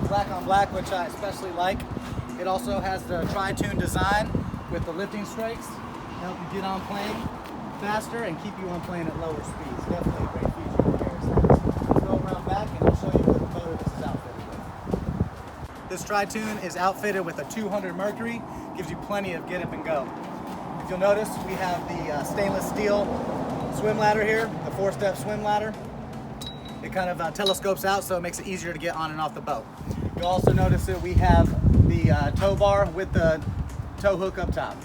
black on black, which I especially like. It also has the tri-tune design with the lifting strakes to help you get on plane faster and keep you on plane at lower speeds. Definitely a great feature of the Harris. Let's go around back and I'll show you what motor this is outfitted with. This tri-tune is outfitted with a 200 Mercury, gives you plenty of get up and go. If you'll notice, we have the stainless steel swim ladder here, the 4-step swim ladder. It kind of telescopes out, so it makes it easier to get on and off the boat. You'll also notice that we have the tow bar with the tow hook up top.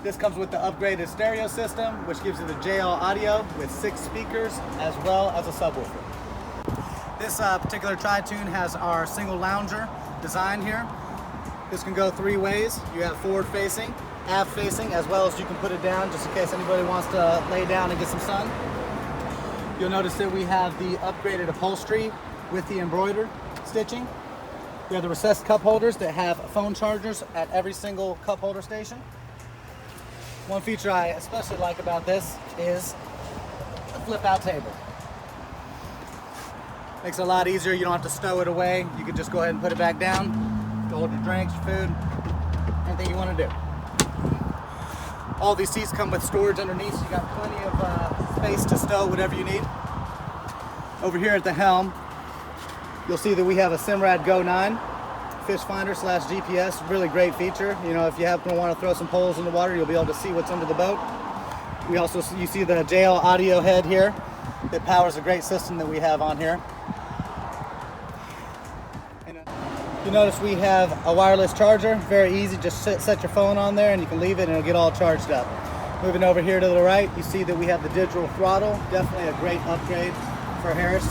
This comes with the upgraded stereo system, which gives you the JL audio with 6 speakers as well as a subwoofer. This particular tri-tune has our single lounger design here. This can go 3 ways. You have forward facing, aft facing, as well as you can put it down just in case anybody wants to lay down and get some sun. You'll notice that we have the upgraded upholstery with the embroidered stitching. We have the recessed cup holders that have phone chargers at every single cup holder station. One feature I especially like about this is the flip out table. Makes it a lot easier. You don't have to stow it away. You can just go ahead and put it back down to hold your drinks, your food, anything you want to do. All these seats come with storage underneath, so you got plenty of space to stow whatever you need. Over here at the helm, you'll see that we have a Simrad Go 9 fish finder / GPS. Really great feature. You know, if you happen to want to throw some poles in the water, you'll be able to see what's under the boat. We also, you see the JL audio head here that powers a great system that we have on here. You notice we have a wireless charger, very easy, just set your phone on there and you can leave it and it'll get all charged up. Moving over here to the right, you see that we have the digital throttle, definitely a great upgrade for Harris.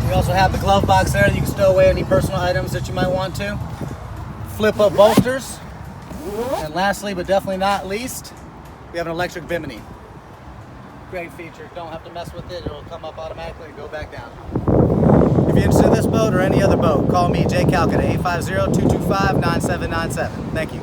We also have the glove box there that you can stow away any personal items that you might want to. Flip up bolsters. And lastly, but definitely not least, we have an electric Bimini. Great feature, don't have to mess with it, it'll come up automatically and go back down. If you're interested in this boat or any other boat, call me, Jay Calkin, at 850-225-9797. Thank you.